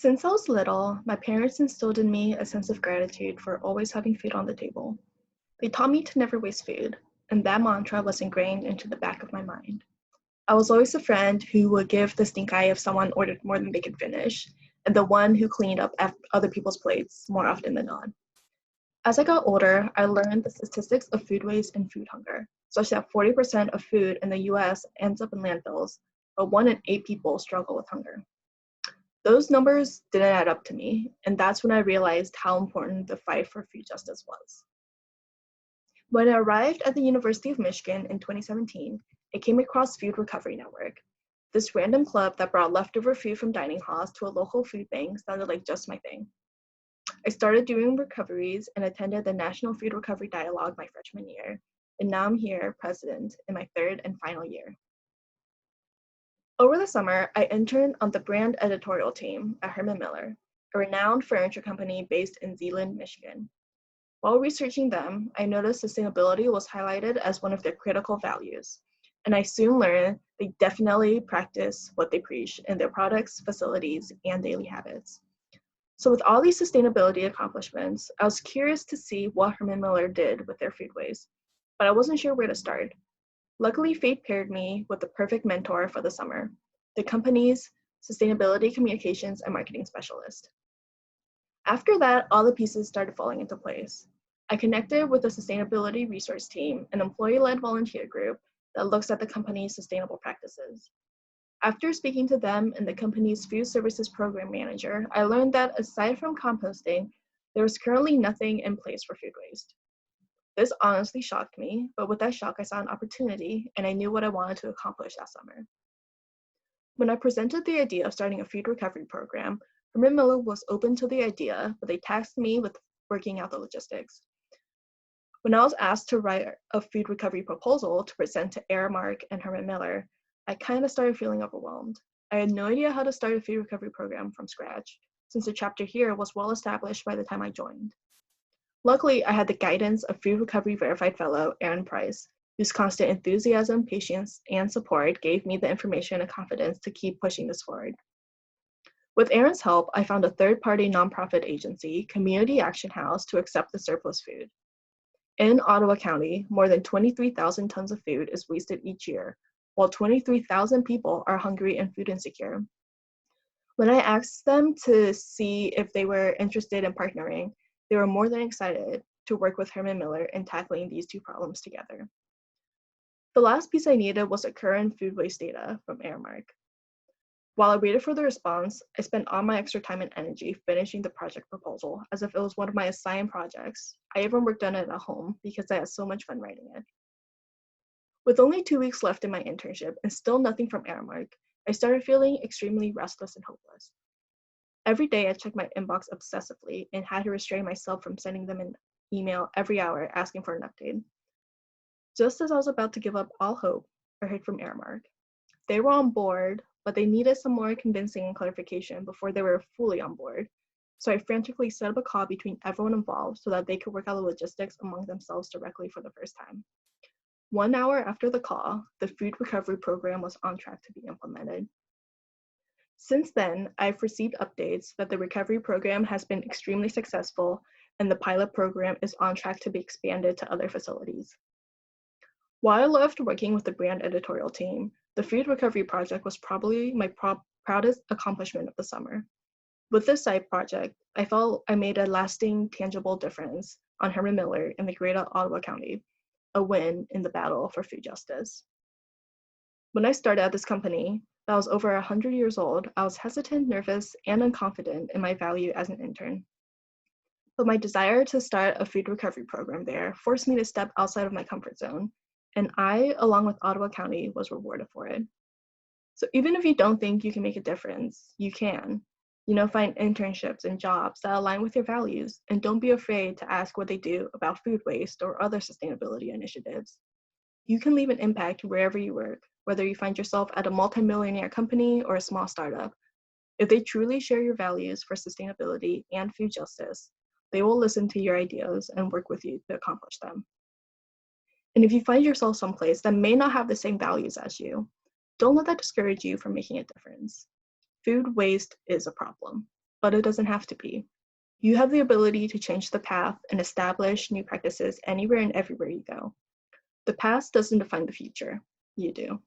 Since I was little, my parents instilled in me a sense of gratitude for always having food on the table. They taught me to never waste food, and that mantra was ingrained into the back of my mind. I was always the friend who would give the stink eye if someone ordered more than they could finish, and the one who cleaned up other people's plates more often than not. As I got older, I learned the statistics of food waste and food hunger, such that 40% of food in the US ends up in landfills, but 1 in 8 people struggle with hunger. Those numbers didn't add up to me, and that's when I realized how important the fight for food justice was. When I arrived at the University of Michigan in 2017, I came across Food Recovery Network. This random club that brought leftover food from dining halls to a local food bank sounded like just my thing. I started doing recoveries and attended the National Food Recovery Dialogue my freshman year, and now I'm here, president, in my third and final year. Over the summer, I interned on the brand editorial team at Herman Miller, a renowned furniture company based in Zeeland, Michigan. While researching them, I noticed sustainability was highlighted as one of their critical values, and I soon learned they definitely practice what they preach in their products, facilities, and daily habits. So with all these sustainability accomplishments, I was curious to see what Herman Miller did with their food waste, but I wasn't sure where to start. Luckily, fate paired me with the perfect mentor for the summer, the company's sustainability communications and marketing specialist. After that, all the pieces started falling into place. I connected with the sustainability resource team, an employee-led volunteer group that looks at the company's sustainable practices. After speaking to them and the company's food services program manager, I learned that aside from composting, there was currently nothing in place for food waste. This honestly shocked me, but with that shock, I saw an opportunity, and I knew what I wanted to accomplish that summer. When I presented the idea of starting a food recovery program, Herman Miller was open to the idea, but they tasked me with working out the logistics. When I was asked to write a food recovery proposal to present to Aramark and Herman Miller, I kind of started feeling overwhelmed. I had no idea how to start a food recovery program from scratch, since the chapter here was well established by the time I joined. Luckily, I had the guidance of Food Recovery Verified Fellow Aaron Price, whose constant enthusiasm, patience, and support gave me the information and confidence to keep pushing this forward. With Aaron's help, I found a third-party nonprofit agency, Community Action House, to accept the surplus food. In Ottawa County, more than 23,000 tons of food is wasted each year, while 23,000 people are hungry and food insecure. When I asked them to see if they were interested in partnering, they were more than excited to work with Herman Miller in tackling these two problems together. The last piece I needed was the current food waste data from Aramark. While I waited for the response, I spent all my extra time and energy finishing the project proposal as if it was one of my assigned projects. I even worked on it at home because I had so much fun writing it. With only 2 weeks left in my internship and still nothing from Aramark, I started feeling extremely restless and hopeless. Every day I checked my inbox obsessively and had to restrain myself from sending them an email every hour asking for an update. Just as I was about to give up all hope, I heard from Aramark. They were on board, but they needed some more convincing clarification before they were fully on board. So I frantically set up a call between everyone involved so that they could work out the logistics among themselves directly for the first time. 1 hour after the call, the food recovery program was on track to be implemented. Since then, I've received updates that the recovery program has been extremely successful and the pilot program is on track to be expanded to other facilities. While I loved working with the brand editorial team, the food recovery project was probably my proudest accomplishment of the summer. With this side project, I felt I made a lasting, tangible difference on Herman Miller in the greater Ottawa County, a win in the battle for food justice. When I started at this company, that was over 100 years old, I was hesitant, nervous, and unconfident in my value as an intern. But my desire to start a food recovery program there forced me to step outside of my comfort zone, and I, along with Ottawa County, was rewarded for it. So even if you don't think you can make a difference, you can. Find internships and jobs that align with your values, and don't be afraid to ask what they do about food waste or other sustainability initiatives. You can leave an impact wherever you work, whether you find yourself at a multi-millionaire company or a small startup. If they truly share your values for sustainability and food justice, they will listen to your ideas and work with you to accomplish them. And if you find yourself someplace that may not have the same values as you, don't let that discourage you from making a difference. Food waste is a problem, but it doesn't have to be. You have the ability to change the path and establish new practices anywhere and everywhere you go. The past doesn't define the future. You do.